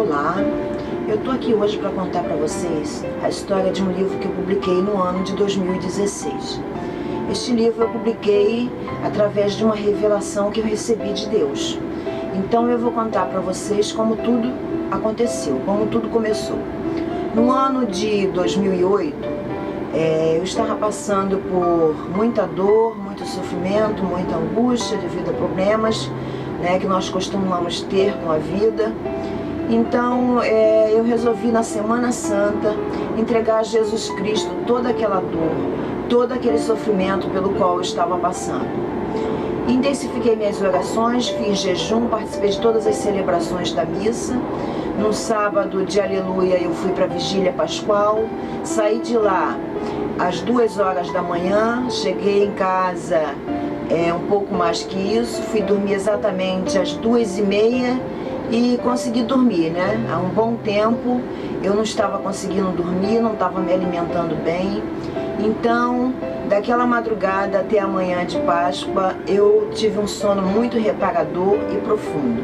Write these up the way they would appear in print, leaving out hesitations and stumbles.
Olá, eu tô aqui hoje para contar para vocês a história de um livro que eu publiquei no ano de 2016. Este livro eu publiquei através de uma revelação que eu recebi de Deus. Então eu vou contar para vocês como tudo aconteceu, como tudo começou. No ano de 2008, eu estava passando por muita dor, muito sofrimento, muita angústia devido a problemas, né, que nós costumamos ter com a vida. Então eu resolvi na Semana Santa entregar a Jesus Cristo toda aquela dor, todo aquele sofrimento pelo qual eu estava passando. Intensifiquei minhas orações, fiz jejum, participei de todas as celebrações da missa. No sábado de Aleluia eu fui para a Vigília Pascual, saí de lá às 2 horas da manhã, cheguei em casa um pouco mais que isso, fui dormir exatamente às 2h30 e consegui dormir, né? Há um bom tempo eu não estava conseguindo dormir, não estava me alimentando bem. Então, daquela madrugada até a manhã de Páscoa, eu tive um sono muito reparador e profundo.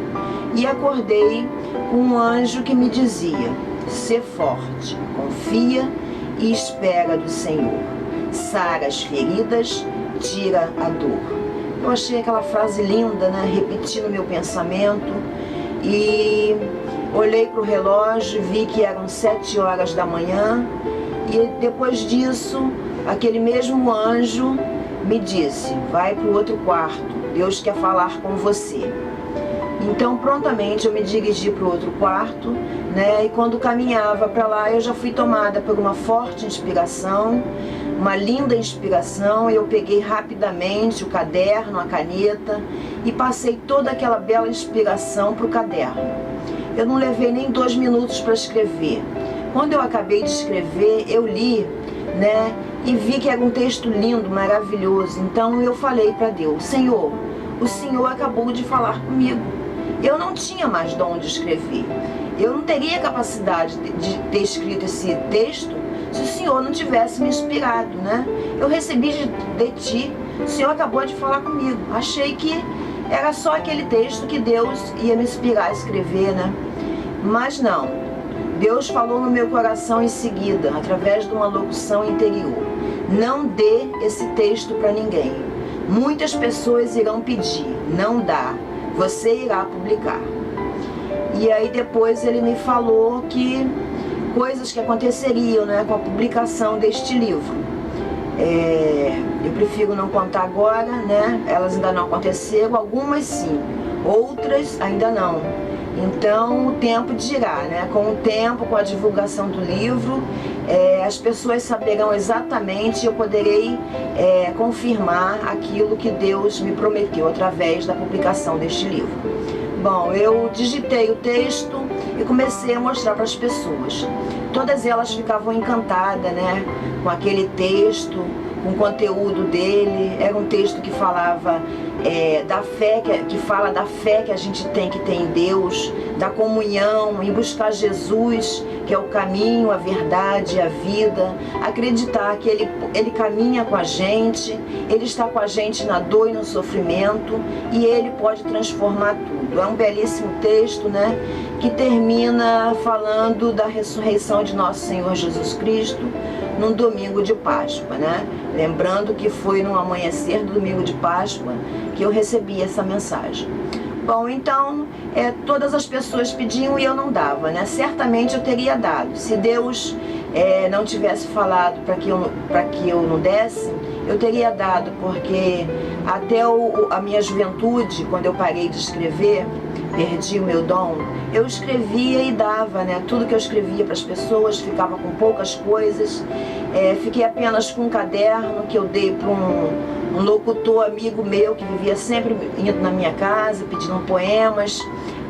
E acordei com um anjo que me dizia: "Sê forte, confia e espera do Senhor. Sara as feridas, tira a dor." Eu achei aquela frase linda, né? Repeti no meu pensamento e olhei para o relógio, vi que eram 7 horas da manhã e depois disso, aquele mesmo anjo me disse: "Vai para o outro quarto, Deus quer falar com você." Então prontamente eu me dirigi para o outro quarto, né? E quando caminhava para lá eu já fui tomada por uma forte inspiração, uma linda inspiração. Eu peguei rapidamente o caderno, a caneta e passei toda aquela bela inspiração para o caderno. Eu não levei nem 2 minutos para escrever. Quando eu acabei de escrever, eu li, né? E vi que era um texto lindo, maravilhoso. Então eu falei para Deus: "Senhor, o Senhor acabou de falar comigo. Eu não tinha mais de onde escrever. Eu não teria capacidade de ter escrito esse texto se o Senhor não tivesse me inspirado, né? Eu recebi de Ti, o Senhor acabou de falar comigo." Achei que era só aquele texto que Deus ia me inspirar a escrever, né? Mas não. Deus falou no meu coração em seguida, através de uma locução interior: "Não dê esse texto para ninguém. Muitas pessoas irão pedir, não dá. Você irá publicar." E aí depois ele me falou que coisas que aconteceriam, né, com a publicação deste livro. Eu prefiro não contar agora, né? Elas ainda não aconteceram, algumas sim, outras ainda não. Então o tempo dirá, né? Com o tempo, com a divulgação do livro, as pessoas saberão exatamente, eu poderei confirmar aquilo que Deus me prometeu através da publicação deste livro. Bom, eu digitei o texto e comecei a mostrar para as pessoas. Todas elas ficavam encantadas, né, com aquele texto, com o conteúdo dele. Era um texto que falava da fé, que fala da fé que a gente tem que ter em Deus, da comunhão, em buscar Jesus, que é o caminho, a verdade, a vida, acreditar que ele caminha com a gente, Ele está com a gente na dor e no sofrimento e Ele pode transformar tudo. É um belíssimo texto, né, que termina falando da ressurreição de nosso Senhor Jesus Cristo num domingo de Páscoa, né? Lembrando que foi no amanhecer do domingo de Páscoa que eu recebi essa mensagem. Bom, então, todas as pessoas pediam e eu não dava, né? Certamente eu teria dado. Se Deus não tivesse falado para que eu não desse, eu teria dado, porque até a minha juventude, quando eu parei de escrever, perdi o meu dom, eu escrevia e dava, né? Tudo que eu escrevia para as pessoas, ficava com poucas coisas. Fiquei apenas com um caderno que eu dei para um locutor amigo meu que vivia sempre indo na minha casa, pedindo poemas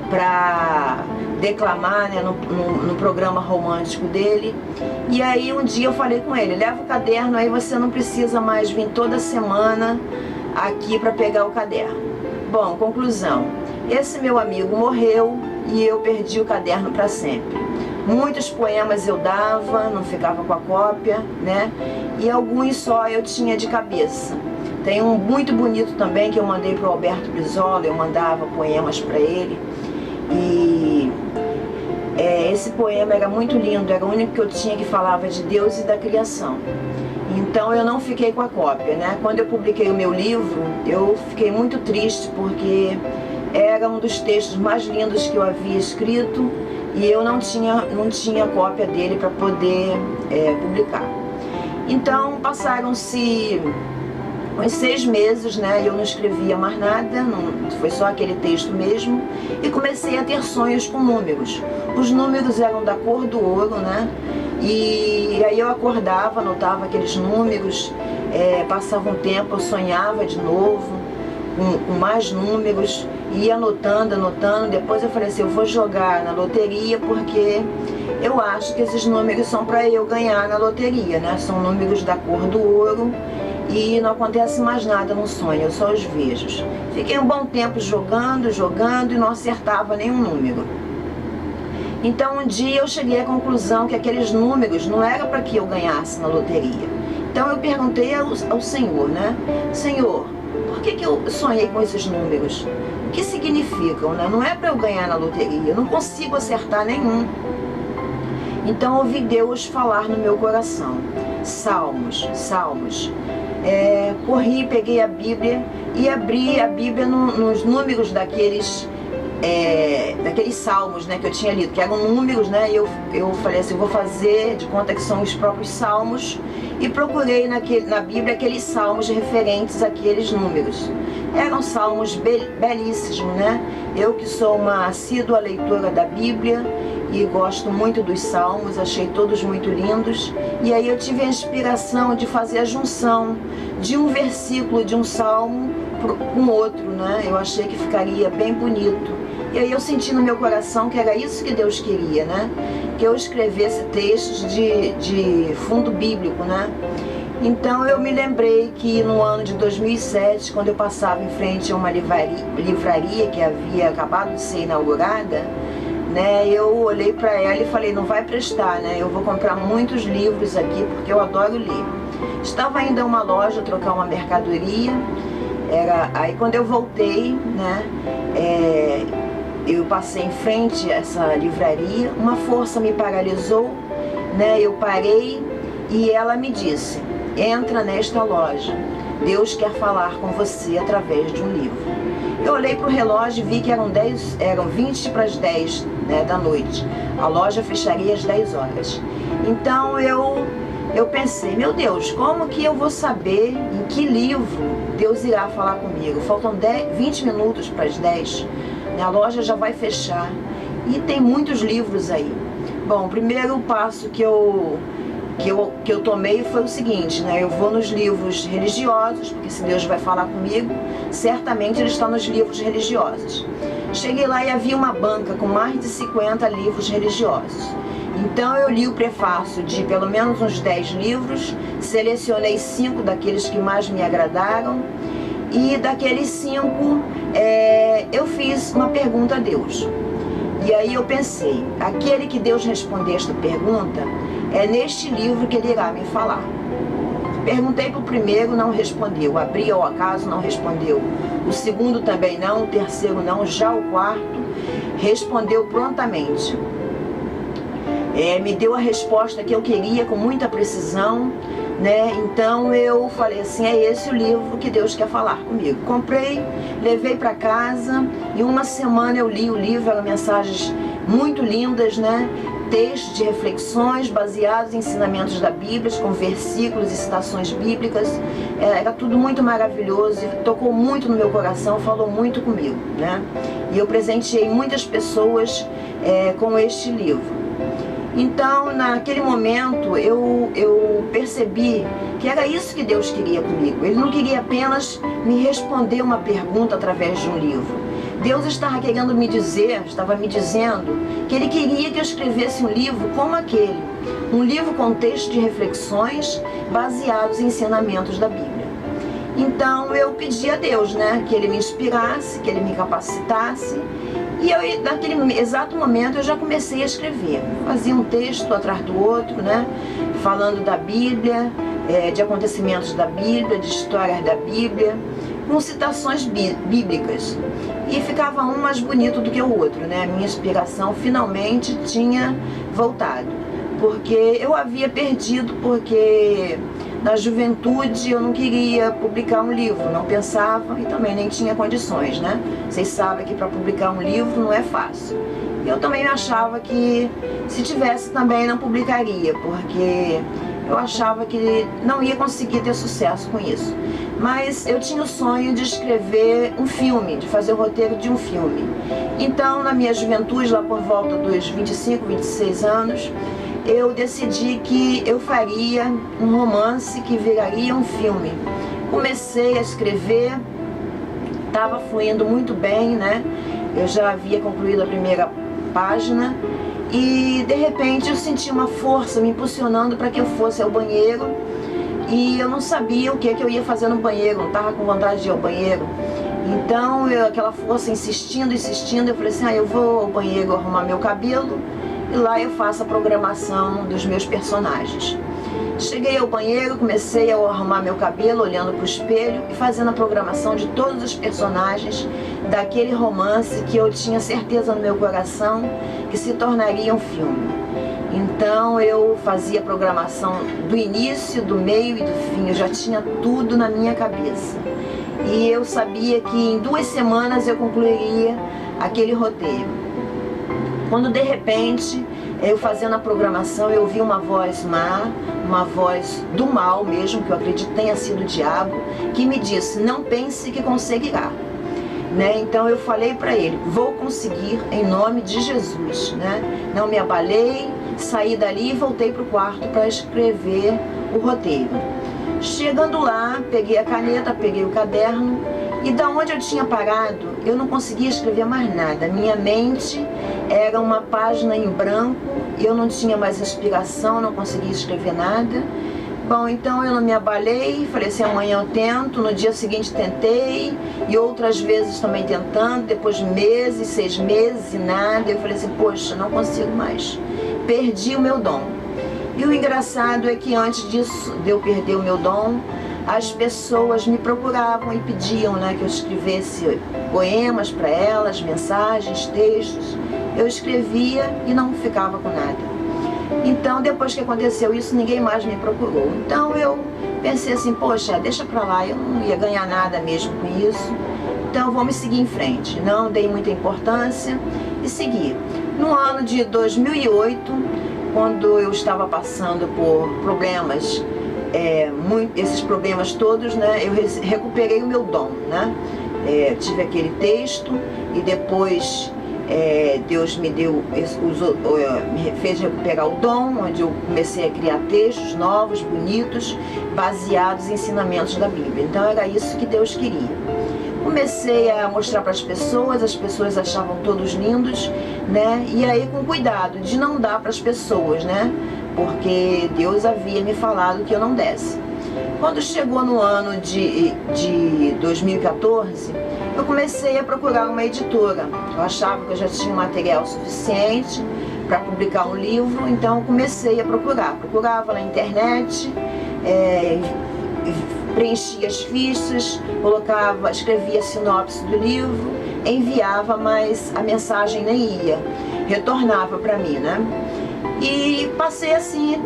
para declamar, né, no programa romântico dele. E aí um dia eu falei com ele: "Leva o caderno, aí você não precisa mais vir toda semana aqui para pegar o caderno." Bom, conclusão: esse meu amigo morreu e eu perdi o caderno para sempre. Muitos poemas eu dava, não ficava com a cópia, né? E alguns só eu tinha de cabeça. Tem um muito bonito também que eu mandei para o Alberto Brizola, eu mandava poemas para ele. E esse poema era muito lindo, era o único que eu tinha que falava de Deus e da criação. Então eu não fiquei com a cópia, né? Quando eu publiquei o meu livro, eu fiquei muito triste porque era um dos textos mais lindos que eu havia escrito e eu não tinha cópia dele para poder publicar. Então passaram-se uns 6 meses, né? Eu não escrevia mais nada, foi só aquele texto mesmo, e comecei a ter sonhos com números. Os números eram da cor do ouro, né? E aí eu acordava, anotava aqueles números, passava um tempo, eu sonhava de novo, com mais números, ia anotando, depois eu falei assim, eu vou jogar na loteria porque eu acho que esses números são para eu ganhar na loteria, né? São números da cor do ouro e não acontece mais nada no sonho, eu só os vejo. Fiquei um bom tempo jogando e não acertava nenhum número. Então um dia eu cheguei à conclusão que aqueles números não era para que eu ganhasse na loteria. Então eu perguntei ao Senhor, né? Senhor, por que eu sonhei com esses números? O que significam, né? Não é para eu ganhar na loteria, eu não consigo acertar nenhum. Então ouvi Deus falar no meu coração. Salmos. Corri, peguei a Bíblia e abri a Bíblia nos números daqueles salmos, né, que eu tinha lido, que eram números, né, e eu falei assim, vou fazer de conta que são os próprios salmos, e procurei na Bíblia aqueles salmos referentes àqueles números. Eram salmos belíssimos, né? Eu que sou uma assídua leitora da Bíblia e gosto muito dos salmos, achei todos muito lindos, e aí eu tive a inspiração de fazer a junção de um versículo de um salmo com outro, né? Eu achei que ficaria bem bonito. E aí eu senti no meu coração que era isso que Deus queria, né? Que eu escrevesse textos de fundo bíblico, né? Então eu me lembrei que no ano de 2007, quando eu passava em frente a uma livraria que havia acabado de ser inaugurada, né? Eu olhei para ela e falei, não vai prestar, né? Eu vou comprar muitos livros aqui porque eu adoro ler. Estava indo a uma loja trocar uma mercadoria. Aí quando eu voltei, né, eu passei em frente a essa livraria, uma força me paralisou, né, eu parei e ela me disse, entra nesta loja, Deus quer falar com você através de um livro. Eu olhei para o relógio e vi que eram 20 para as 10, né, da noite, a loja fecharia às 10 horas. Então eu pensei, meu Deus, como que eu vou saber em que livro Deus irá falar comigo? Faltam 20 minutos para as 10, né? A loja já vai fechar e tem muitos livros aí. Bom, o primeiro passo que eu tomei foi o seguinte, né? Eu vou nos livros religiosos, porque se Deus vai falar comigo, certamente Ele está nos livros religiosos. Cheguei lá e havia uma banca com mais de 50 livros religiosos. Então eu li o prefácio de pelo menos uns 10 livros, selecionei 5 daqueles que mais me agradaram, e daqueles 5 eu fiz uma pergunta a Deus. E aí eu pensei, aquele que Deus responder esta pergunta, é neste livro que Ele irá me falar. Perguntei para o primeiro, não respondeu. Abri ao acaso, não respondeu. O segundo também não, o terceiro não, já o quarto respondeu prontamente. Me deu a resposta que eu queria com muita precisão, né? Então eu falei assim, é esse o livro que Deus quer falar comigo. Comprei, levei para casa e uma semana eu li o livro, eram mensagens muito lindas, né? Textos de reflexões baseados em ensinamentos da Bíblia, com versículos e citações bíblicas. Era tudo muito maravilhoso, tocou muito no meu coração, falou muito comigo, né? E eu presenteei muitas pessoas com este livro. Então, naquele momento, eu percebi que era isso que Deus queria comigo. Ele não queria apenas me responder uma pergunta através de um livro. Deus estava querendo estava me dizendo que Ele queria que eu escrevesse um livro como aquele. Um livro com textos de reflexões baseados em ensinamentos da Bíblia. Então, eu pedi a Deus, né, que Ele me inspirasse, que Ele me capacitasse. E eu, naquele exato momento, eu já comecei a escrever. Fazia um texto atrás do outro, né? Falando da Bíblia, de acontecimentos da Bíblia, de histórias da Bíblia. com citações bíblicas. E ficava um mais bonito do que o outro, né? A minha inspiração finalmente tinha voltado. Porque eu havia perdido, porque na juventude eu não queria publicar um livro, não pensava e também nem tinha condições, né? Vocês sabem que para publicar um livro não é fácil. Eu também achava que se tivesse também não publicaria, porque eu achava que não ia conseguir ter sucesso com isso. Mas eu tinha o sonho de escrever um filme, de fazer o roteiro de um filme. Então, na minha juventude, lá por volta dos 25, 26 anos, eu decidi que eu faria um romance que viraria um filme. Comecei a escrever, estava fluindo muito bem, né? Eu já havia concluído a primeira página e de repente eu senti uma força me impulsionando para que eu fosse ao banheiro e eu não sabia o que eu ia fazer no banheiro, não estava com vontade de ir ao banheiro. Então aquela força insistindo, eu falei assim, eu vou ao banheiro arrumar meu cabelo e lá eu faço a programação dos meus personagens. Cheguei ao banheiro, comecei a arrumar meu cabelo, olhando para o espelho e fazendo a programação de todos os personagens daquele romance que eu tinha certeza no meu coração que se tornaria um filme. Então eu fazia a programação do início, do meio e do fim, eu já tinha tudo na minha cabeça. E eu sabia que em 2 semanas eu concluiria aquele roteiro. Quando de repente, eu fazendo a programação, eu ouvi uma voz má, uma voz do mal mesmo, que eu acredito tenha sido o diabo, que me disse, não pense que conseguirá. Né? Então eu falei para ele, vou conseguir em nome de Jesus. Né? Não me abalei, saí dali e voltei para o quarto para escrever o roteiro. Chegando lá, peguei a caneta, peguei o caderno e da onde eu tinha parado, eu não conseguia escrever mais nada. Minha mente era uma página em branco, eu não tinha mais inspiração, não conseguia escrever nada. Bom, então eu não me abalei, falei assim, amanhã eu tento, no dia seguinte tentei, e outras vezes também tentando, depois de meses, 6 meses e nada, eu falei assim, poxa, não consigo mais, perdi o meu dom. E o engraçado é que antes disso, de eu perder o meu dom, as pessoas me procuravam e pediam, né, que eu escrevesse poemas para elas, mensagens, textos. Eu escrevia e não ficava com nada. Então, depois que aconteceu isso, ninguém mais me procurou. Então eu pensei assim, poxa, deixa pra lá, eu não ia ganhar nada mesmo com isso. Então vamos seguir em frente. Não dei muita importância e segui. No ano de 2008, quando eu estava passando por problemas, esses problemas todos, né, eu recuperei o meu dom, né? Tive aquele texto e depois Deus me deu, me fez recuperar o dom, onde eu comecei a criar textos novos, bonitos, baseados em ensinamentos da Bíblia. Então era isso que Deus queria. Comecei a mostrar para as pessoas achavam todos lindos, né? E aí com cuidado de não dar para as pessoas, né? Porque Deus havia me falado que eu não desse. Quando chegou no ano de 2014, eu comecei a procurar uma editora. Eu achava que eu já tinha material suficiente para publicar um livro, então eu comecei a procurar. Procurava na internet, preenchia as fichas, escrevia a sinopse do livro, enviava, mas a mensagem nem ia, retornava para mim, né? E passei assim,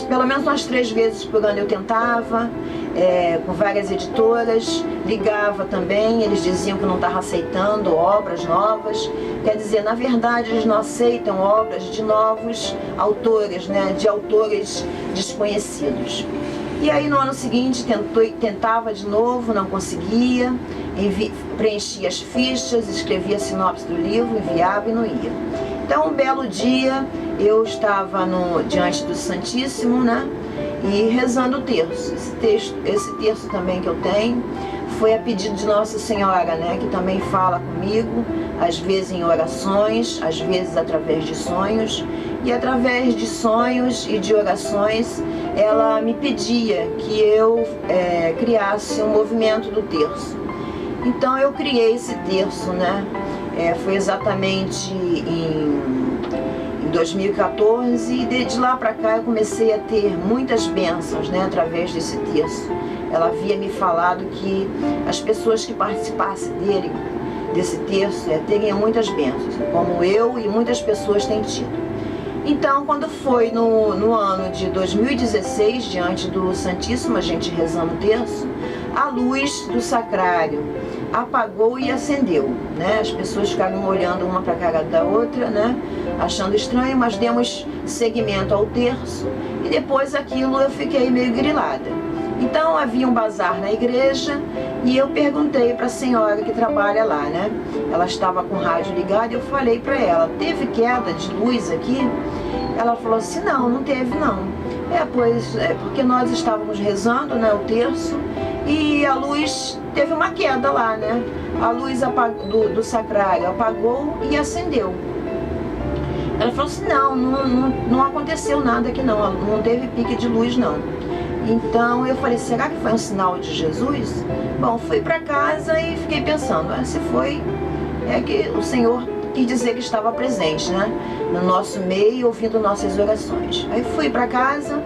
pelo menos umas 3 vezes por ano eu tentava, com várias editoras, ligava também, eles diziam que não estavam aceitando obras novas. Quer dizer, na verdade eles não aceitam obras de novos autores, né, de autores desconhecidos. E aí no ano seguinte tentava de novo, não conseguia, preenchia as fichas, escrevia a sinopse do livro, enviava e não ia. Então um belo dia eu estava diante do Santíssimo, né, e rezando o terço. Esse terço também que eu tenho foi a pedido de Nossa Senhora, né, que também fala comigo, às vezes em orações, às vezes através de sonhos. E através de sonhos e de orações, ela me pedia que eu criasse um movimento do terço. Então eu criei esse terço, né? Foi exatamente em 2014 e de lá para cá eu comecei a ter muitas bênçãos, né, através desse terço. ela havia me falado que as pessoas que participassem desse terço teriam muitas bênçãos, como eu e muitas pessoas têm tido. Então, quando foi no ano de 2016, diante do Santíssimo, a gente rezando o terço, a luz do sacrário apagou e acendeu, né? As pessoas ficaram olhando uma para a cara da outra, né? Achando estranho, mas demos seguimento ao terço e depois aquilo eu fiquei meio grilada. Então havia um bazar na igreja e eu perguntei para a senhora que trabalha lá, né? Ela estava com o rádio ligado e eu falei para ela, teve queda de luz aqui? Ela falou assim, não teve não. Porque nós estávamos rezando, né, o terço, e a luz teve uma queda lá, né? A luz do sacrário apagou e acendeu. Ela falou assim, não aconteceu nada aqui não teve pique de luz não. Então eu falei, será que foi um sinal de Jesus? Bom, fui para casa e fiquei pensando, se foi, é que o Senhor quis dizer que estava presente, né? No nosso meio, ouvindo nossas orações. Aí fui para casa,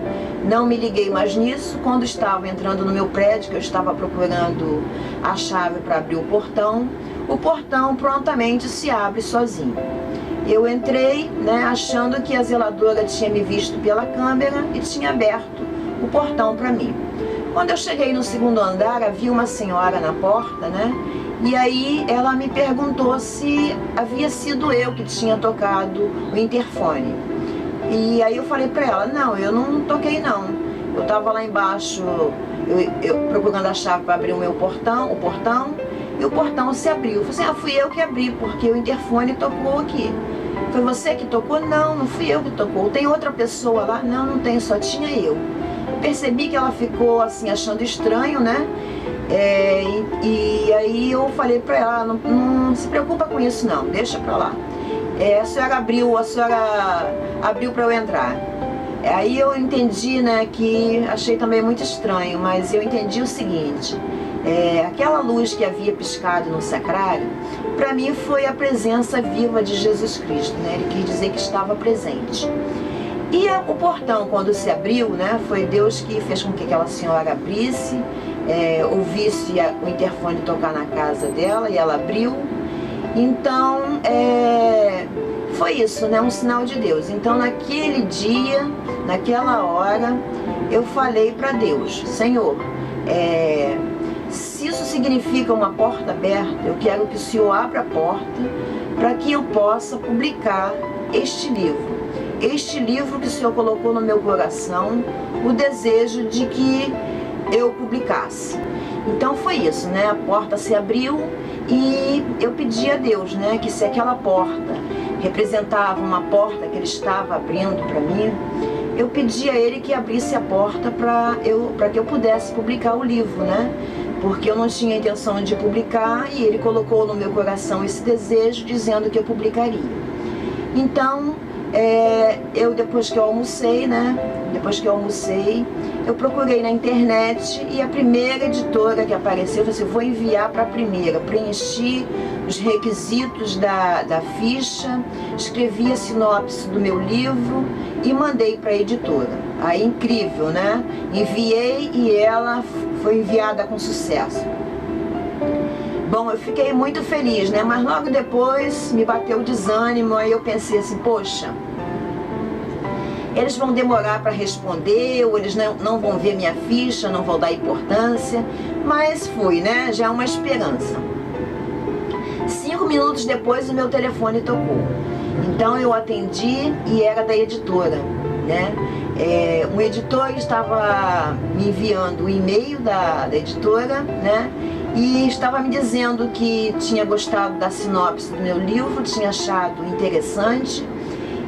não me liguei mais nisso. Quando estava entrando no meu prédio, que eu estava procurando a chave para abrir o portão prontamente se abre sozinho. Eu entrei, né, achando que a zeladora tinha me visto pela câmera e tinha aberto o portão para mim. Quando eu cheguei no segundo andar, havia uma senhora na porta, né? E aí ela me perguntou se havia sido eu que tinha tocado o interfone. E aí eu falei para ela, não, eu não toquei não. Eu estava lá embaixo, eu procurando a chave para abrir o portão, e o portão se abriu. Eu falei assim, fui eu que abri, porque o interfone tocou aqui. Foi você que tocou? Não fui eu que tocou. Tem outra pessoa lá? Não tem, só tinha eu. Percebi que ela ficou assim achando estranho, né? E aí eu falei para ela, não se preocupa com isso não, deixa para lá. A senhora abriu para eu entrar. Aí eu entendi, né, que achei também muito estranho, mas eu entendi o seguinte, aquela luz que havia piscado no sacrário, para mim foi a presença viva de Jesus Cristo, né? Ele quis dizer que estava presente. E o portão, quando se abriu, né, foi Deus que fez com que aquela senhora abrisse, ouvisse o interfone tocar na casa dela e ela abriu. Então, foi isso, né, um sinal de Deus. Então, naquele dia, naquela hora, eu falei para Deus, Senhor, se isso significa uma porta aberta, eu quero que o Senhor abra a porta para que eu possa publicar este livro que o Senhor colocou no meu coração, o desejo de que eu publicasse. Então foi isso, né? A porta se abriu e eu pedi a Deus, né, que se aquela porta representava uma porta que Ele estava abrindo para mim, eu pedi a Ele que abrisse a porta para que eu pudesse publicar o livro, né? Porque eu não tinha intenção de publicar e Ele colocou no meu coração esse desejo, dizendo que eu publicaria. Então, depois que eu almocei, né? Eu procurei na internet e a primeira editora que apareceu, eu falei assim, vou enviar para a primeira. Preenchi os requisitos da ficha, escrevi a sinopse do meu livro e mandei para a editora. Aí, incrível, né? Enviei e ela foi enviada com sucesso. Bom, eu fiquei muito feliz, né? Mas logo depois me bateu o desânimo, aí eu pensei assim, poxa, eles vão demorar para responder, ou eles não vão ver minha ficha, não vão dar importância, mas fui, né? Já é uma esperança. 5 minutos depois o meu telefone tocou. Então eu atendi e era da editora, né? Um editor estava me enviando o e-mail da editora, né? E estava me dizendo que tinha gostado da sinopse do meu livro, tinha achado interessante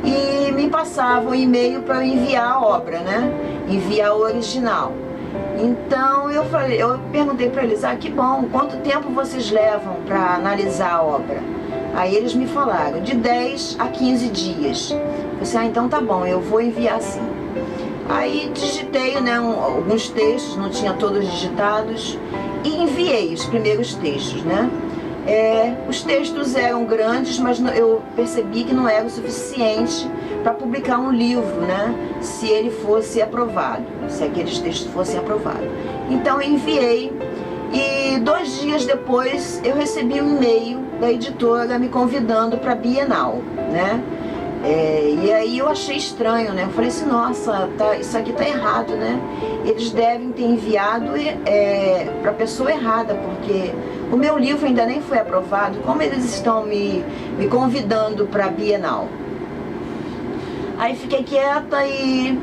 e me passava o e-mail para eu enviar a obra, né? Enviar o original. Então eu perguntei para eles, que bom, quanto tempo vocês levam para analisar a obra? Aí eles me falaram, de 10 a 15 dias. Eu disse, então tá bom, eu vou enviar sim. Aí digitei, né, alguns textos, não tinha todos digitados, e enviei os primeiros textos, né? Os textos eram grandes, mas eu percebi que não era o suficiente para publicar um livro, né? Se ele fosse aprovado, se aqueles textos fossem aprovados. Então eu enviei, e 2 dias depois eu recebi um e-mail da editora me convidando para a Bienal, né? E aí eu achei estranho, né? Eu falei assim, nossa, isso aqui tá errado, né? Eles devem ter enviado para a pessoa errada, porque o meu livro ainda nem foi aprovado. Como eles estão me convidando para a Bienal? Aí fiquei quieta e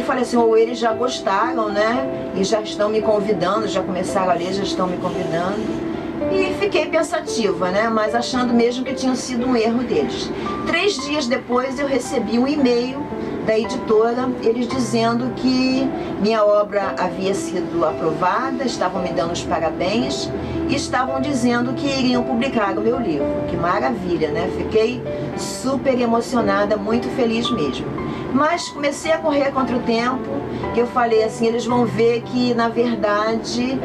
falei assim, ou eles já gostaram, né? E já estão me convidando, já começaram a ler, já estão me convidando. E fiquei pensativa, né? Mas achando mesmo que tinha sido um erro deles. 3 dias depois eu recebi um e-mail da editora, eles dizendo que minha obra havia sido aprovada, estavam me dando os parabéns e estavam dizendo que iriam publicar o meu livro. Que maravilha, né? Fiquei super emocionada, muito feliz mesmo. Mas comecei a correr contra o tempo, que eu falei assim, eles vão ver que na verdade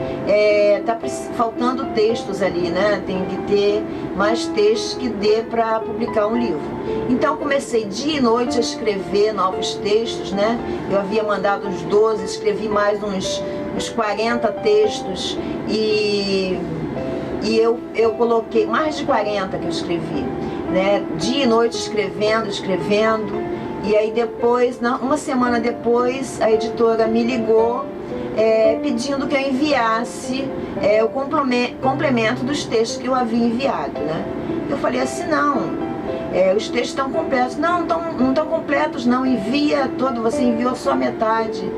tá faltando textos ali, né? Tem que ter mais textos que dê para publicar um livro. Então comecei dia e noite a escrever novos textos, né? Eu havia mandado uns 12, escrevi mais uns 40 textos e eu coloquei mais de 40 que eu escrevi, né? Dia e noite escrevendo. E aí depois, uma semana depois, a editora me ligou pedindo que eu enviasse o complemento dos textos que eu havia enviado, né? Eu falei assim, não, os textos estão completos. Não estão completos não, envia todo, você enviou só metade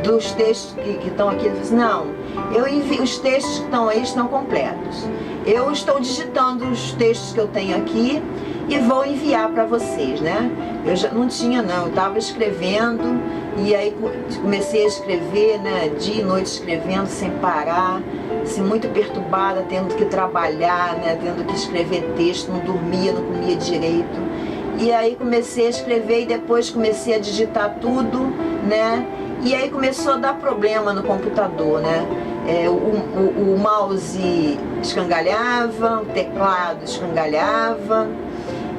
dos textos que estão aqui. Eu falei assim, não, eu envio, os textos que estão aí estão completos. Eu estou digitando os textos que eu tenho aqui e vou enviar para vocês, né? Eu já não tinha não, eu estava escrevendo e aí comecei a escrever, né? Dia e noite escrevendo sem parar, assim, muito perturbada, tendo que trabalhar, né? Tendo que escrever texto, não dormia, não comia direito. E aí comecei a escrever e depois comecei a digitar tudo, né? E aí começou a dar problema no computador, né? O mouse escangalhava, o teclado escangalhava.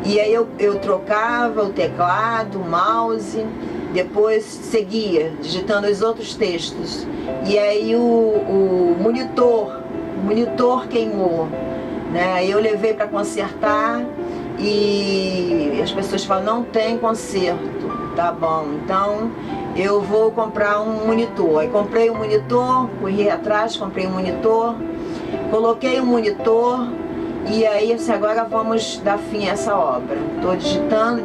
E aí eu trocava o teclado, o mouse, depois seguia digitando os outros textos. E aí o monitor queimou, né? Aí eu levei para consertar e as pessoas falam, não tem conserto. Tá bom, então eu vou comprar um monitor. Aí comprei um monitor, corri atrás, comprei um monitor, coloquei um monitor. E aí, assim, agora vamos dar fim a essa obra. Estou digitando,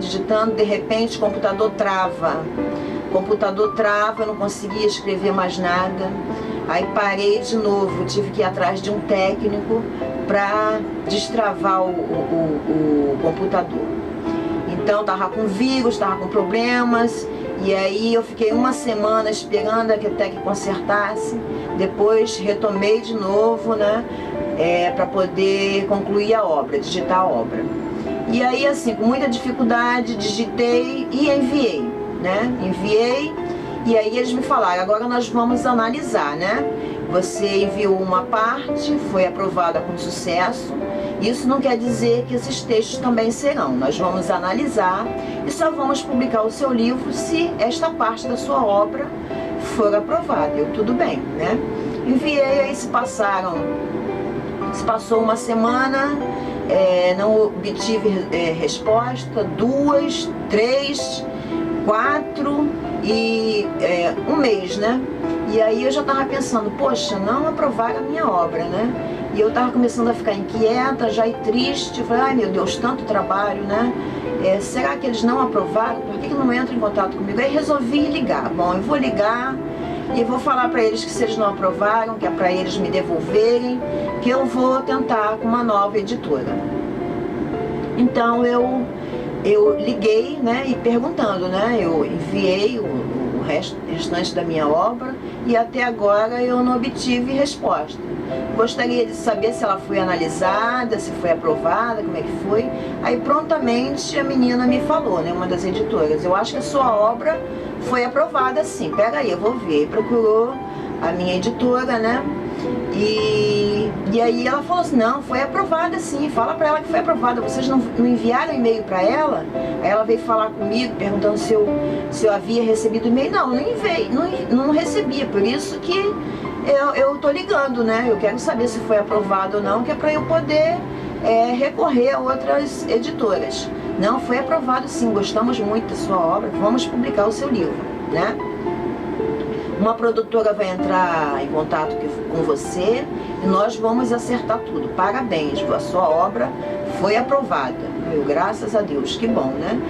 de repente o computador trava. Eu não conseguia escrever mais nada. Aí parei de novo, tive que ir atrás de um técnico para destravar o computador. Então estava com vírus, estava com problemas. E aí eu fiquei uma semana esperando até que consertasse. Depois retomei de novo, né? Para poder concluir a obra, digitar a obra. E aí, assim, com muita dificuldade, digitei e enviei, né? Enviei, e aí eles me falaram, agora nós vamos analisar, né? Você enviou uma parte, foi aprovada com sucesso. Isso não quer dizer que esses textos também serão. Nós vamos analisar e só vamos publicar o seu livro se esta parte da sua obra for aprovada. Eu, tudo bem, né? Enviei, aí se passou uma semana, não obtive resposta, 2, 3, 4 e um mês, né? E aí eu já estava pensando, poxa, não aprovaram a minha obra, né? E eu estava começando a ficar inquieta, já e triste. Eu falei, ai meu Deus, tanto trabalho, né? Será que eles não aprovaram? Por que não entram em contato comigo? Aí resolvi ligar. Bom, eu vou ligar e vou falar para eles que se eles não aprovaram, que é para eles me devolverem, que eu vou tentar com uma nova editora. Então eu liguei, né, e perguntando, né, eu enviei o restante da minha obra e até agora eu não obtive resposta. Gostaria de saber se ela foi analisada, se foi aprovada, como é que foi. Aí prontamente a menina me falou, né, uma das editoras, eu acho que a sua obra foi aprovada sim, pera aí, eu vou ver. Procurou a minha editora, né, E aí ela falou assim, não, foi aprovada sim, fala pra ela que foi aprovada, vocês não enviaram e-mail pra ela? Aí ela veio falar comigo, perguntando se eu havia recebido e-mail. Não enviei, não recebia, por isso que eu tô ligando, né? Eu quero saber se foi aprovado ou não, que é pra eu poder recorrer a outras editoras. Não, foi aprovado sim, gostamos muito da sua obra, vamos publicar o seu livro, né? Uma produtora vai entrar em contato com você e nós vamos acertar tudo. Parabéns, a sua obra foi aprovada. Graças a Deus, que bom, né?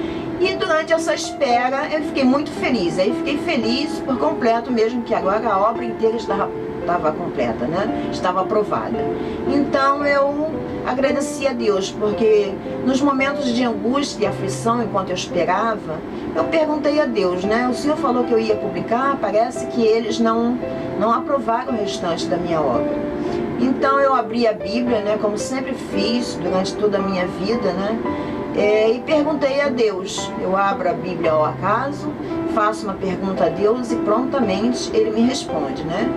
E durante essa espera eu fiquei muito feliz. Aí fiquei feliz por completo mesmo, que agora a obra inteira estava completa, né? Estava aprovada. Então eu agradeci a Deus, porque nos momentos de angústia e aflição, enquanto eu esperava, eu perguntei a Deus, né? O Senhor falou que eu ia publicar, parece que eles não aprovaram o restante da minha obra. Então eu abri a Bíblia, né? Como sempre fiz durante toda a minha vida, né? E perguntei a Deus. Eu abro a Bíblia ao acaso, faço uma pergunta a Deus e prontamente Ele me responde, né?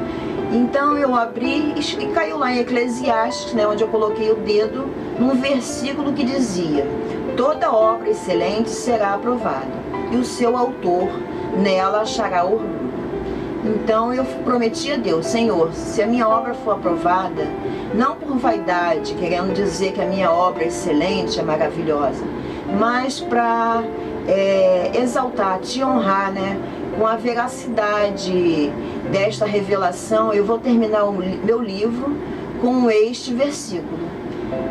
Então eu abri e caiu lá em Eclesiastes, né, onde eu coloquei o dedo num versículo que dizia: toda obra excelente será aprovada, e o seu autor nela achará orgulho. Então eu prometi a Deus, Senhor, se a minha obra for aprovada, não por vaidade, querendo dizer que a minha obra é excelente, é maravilhosa, mas para exaltar, te honrar, né? Com a veracidade desta revelação, eu vou terminar o meu livro com este versículo.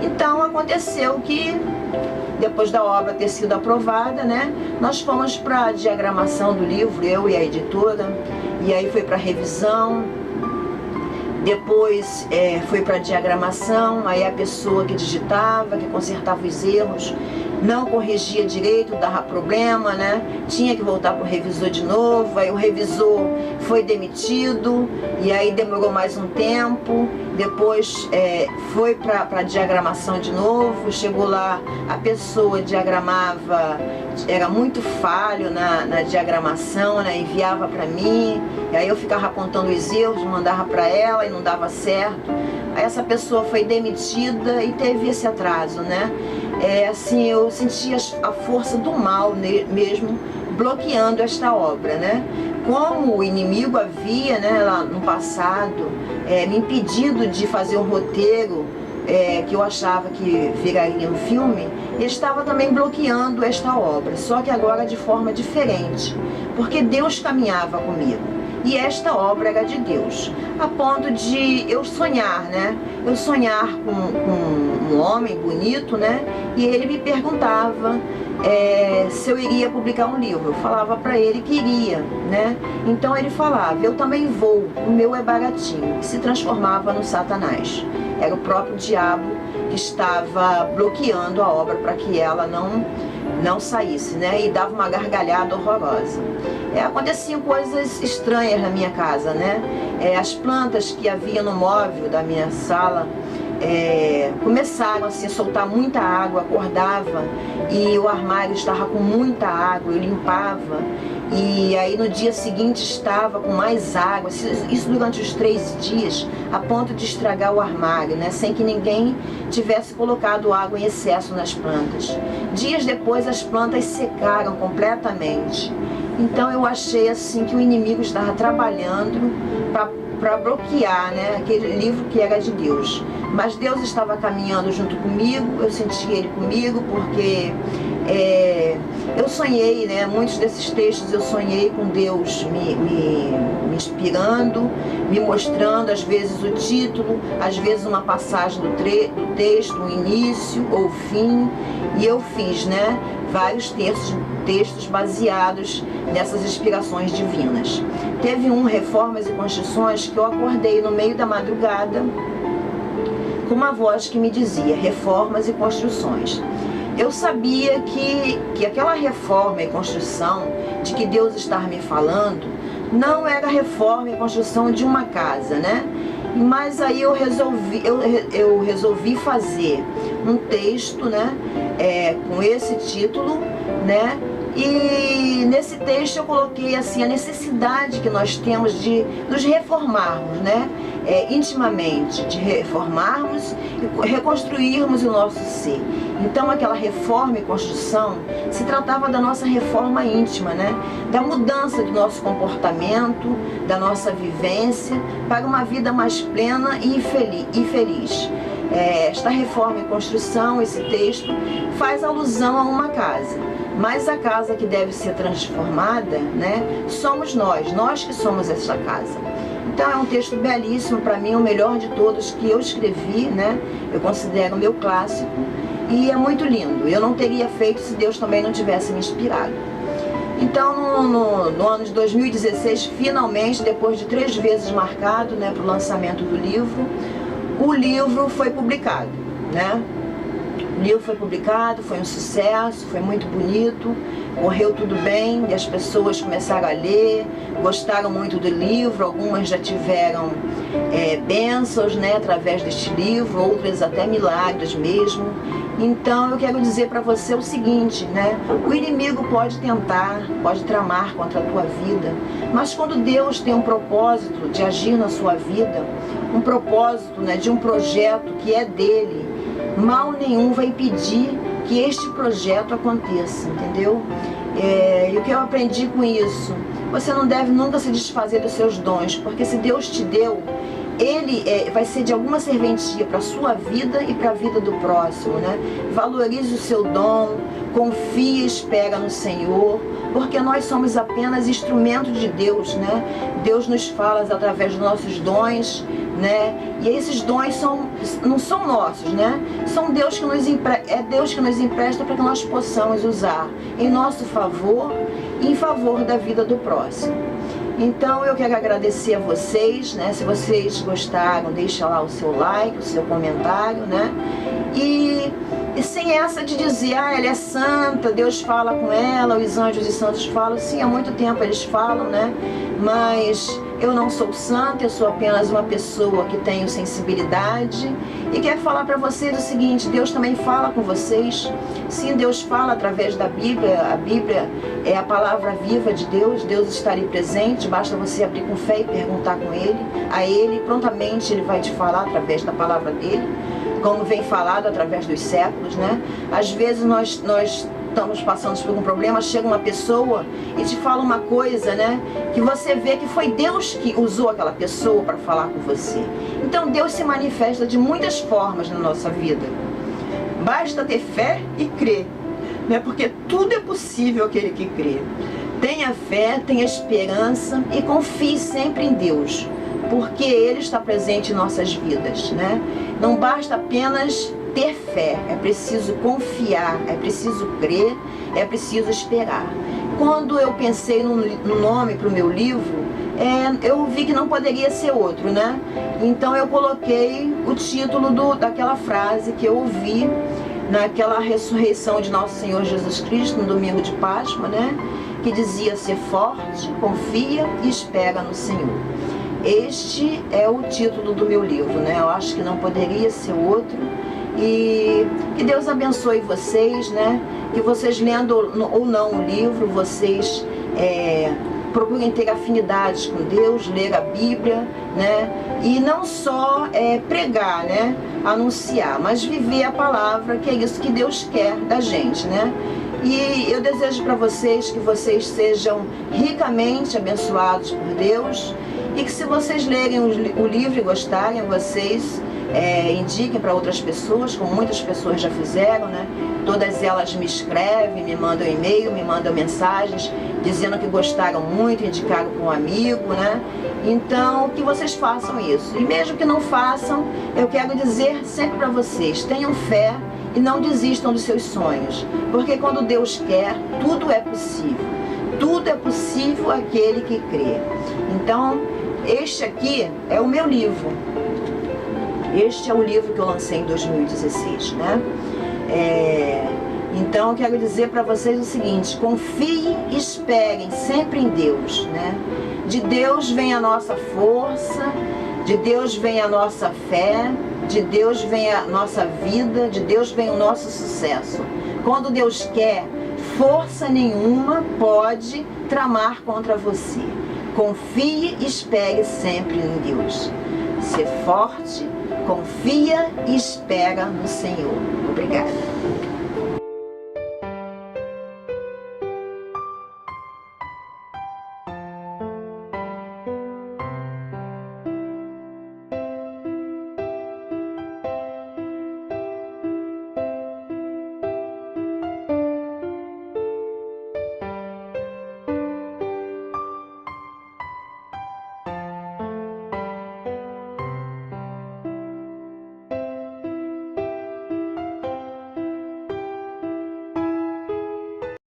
Então aconteceu que, depois da obra ter sido aprovada, né, nós fomos para a diagramação do livro, eu e a editora, e aí foi para revisão, depois foi para a diagramação, aí a pessoa que digitava, que consertava os erros, não corrigia direito, dava problema, né? Tinha que voltar para o revisor de novo, aí o revisor foi demitido, e aí demorou mais um tempo, depois foi para a diagramação de novo, chegou lá, a pessoa diagramava, era muito falho na diagramação, né? Enviava para mim, e aí eu ficava apontando os erros, mandava para ela e não dava certo. Aí essa pessoa foi demitida e teve esse atraso, né? Assim, eu sentia a força do mal mesmo bloqueando esta obra, né? Como o inimigo havia, né, lá no passado, me impedido de fazer um roteiro que eu achava que viraria um filme, ele estava também bloqueando esta obra, só que agora de forma diferente, porque Deus caminhava comigo. E esta obra era de Deus, a ponto de eu sonhar, né? Eu sonhar com um homem bonito, né? E ele me perguntava se eu iria publicar um livro. Eu falava para ele que iria, né? Então ele falava, eu também vou, o meu é baratinho. E se transformava no Satanás. Era o próprio diabo que estava bloqueando a obra para que ela não saísse, né? E dava uma gargalhada horrorosa. Aconteciam coisas estranhas na minha casa, né? As plantas que havia no móvel da minha sala começaram assim, a soltar muita água, acordava e o armário estava com muita água, eu limpava e aí no dia seguinte estava com mais água, isso durante os 3 dias, a ponto de estragar o armário, né? Sem que ninguém tivesse colocado água em excesso nas plantas. Dias depois as plantas secaram completamente. Então eu achei assim que o inimigo estava trabalhando para bloquear, né, aquele livro que era de Deus. Mas Deus estava caminhando junto comigo, eu senti Ele comigo, porque eu sonhei, né, muitos desses textos eu sonhei com Deus me inspirando, me mostrando às vezes o título, às vezes uma passagem do texto, o início ou o fim, e eu fiz, né, vários textos baseados nessas inspirações divinas. Teve Reformas e Construções, que eu acordei no meio da madrugada com uma voz que me dizia Reformas e Construções. Eu sabia que aquela reforma e construção de que Deus estava me falando não era reforma e construção de uma casa, né? Mas aí eu resolvi fazer um texto, né, com esse título, né? E nesse texto eu coloquei assim a necessidade que nós temos de nos reformarmos, né? intimamente, de reformarmos e reconstruirmos o nosso ser. Então aquela reforma e construção se tratava da nossa reforma íntima, né? Da mudança do nosso comportamento, da nossa vivência para uma vida mais plena e feliz. Esta reforma e construção, esse texto, faz alusão a uma casa. Mas a casa que deve ser transformada, né, somos nós que somos esta casa. Então é um texto belíssimo, para mim o melhor de todos que eu escrevi, né? Eu considero o meu clássico e é muito lindo. Eu não teria feito se Deus também não tivesse me inspirado. Então no ano de 2016, finalmente, depois de 3 vezes marcado, né, para o lançamento do livro, o livro foi publicado, né? O livro foi publicado, foi um sucesso, foi muito bonito, correu tudo bem e as pessoas começaram a ler, gostaram muito do livro, algumas já tiveram bênçãos, né, através deste livro, outras até milagres mesmo. Então eu quero dizer para você o seguinte, né? O inimigo pode tentar, pode tramar contra a tua vida, mas quando Deus tem um propósito de agir na sua vida, um propósito, né, de um projeto que é dele, mal nenhum vai impedir que este projeto aconteça, entendeu? E o que eu aprendi com isso? Você não deve nunca se desfazer dos seus dons, porque se Deus te deu, ele vai ser de alguma serventia para a sua vida e para a vida do próximo, né? Valorize o seu dom, confie e espera no Senhor, porque nós somos apenas instrumentos de Deus, né? Deus nos fala através dos nossos dons, né? E esses dons não são nossos, né? São Deus que Deus que nos empresta para que nós possamos usar em nosso favor e em favor da vida do próximo. Então eu quero agradecer a vocês, né? Se vocês gostaram, deixa lá o seu like, o seu comentário, né? E sem essa de dizer, ela é santa, Deus fala com ela, os anjos e santos falam, sim, há muito tempo eles falam, né? Mas eu não sou santa, eu sou apenas uma pessoa que tenho sensibilidade e quero falar para vocês o seguinte, Deus também fala com vocês. Sim, Deus fala através da Bíblia, a Bíblia é a palavra viva de Deus, Deus está ali presente, basta você abrir com fé e perguntar a Ele, prontamente Ele vai te falar através da palavra dEle, como vem falado através dos séculos, né? Às vezes nós estamos passando por um problema, chega uma pessoa e te fala uma coisa, né? Que você vê que foi Deus que usou aquela pessoa para falar com você. Então Deus se manifesta de muitas formas na nossa vida. Basta ter fé e crer, né? Porque tudo é possível aquele que crê. Tenha fé, tenha esperança e confie sempre em Deus, porque Ele está presente em nossas vidas, né? Não basta apenas ter fé, é preciso confiar, é preciso crer, é preciso esperar. Quando eu pensei no nome para o meu livro, eu vi que não poderia ser outro, né? Então eu coloquei o título daquela frase que eu ouvi naquela ressurreição de Nosso Senhor Jesus Cristo, no domingo de Páscoa, né? Que dizia, ser forte, confia e espera no Senhor. Este é o título do meu livro, né? Eu acho que não poderia ser outro. E que Deus abençoe vocês, né? Que vocês, lendo ou não o livro, vocês procurem ter afinidades com Deus, ler a Bíblia, né? E não só pregar, né? Anunciar, mas viver a palavra, que é isso que Deus quer da gente, né? E eu desejo para vocês que vocês sejam ricamente abençoados por Deus e que, se vocês lerem o livro e gostarem, vocês indiquem para outras pessoas, como muitas pessoas já fizeram, né? Todas elas me escrevem, me mandam e-mail, me mandam mensagens dizendo que gostaram muito, indicaram para um amigo, né? Então, que vocês façam isso. E mesmo que não façam, eu quero dizer sempre para vocês, tenham fé e não desistam dos seus sonhos, porque quando Deus quer, tudo é possível. Tudo é possível àquele que crê. Então, este aqui é o meu livro. Este é o livro que eu lancei em 2016, né? Então eu quero dizer para vocês o seguinte, confiem e esperem sempre em Deus, né? De Deus vem a nossa força, de Deus vem a nossa fé, de Deus vem a nossa vida, de Deus vem o nosso sucesso. Quando Deus quer, força nenhuma pode tramar contra você. Confie e espere sempre em Deus. Ser forte, confia e espera no Senhor. Obrigada.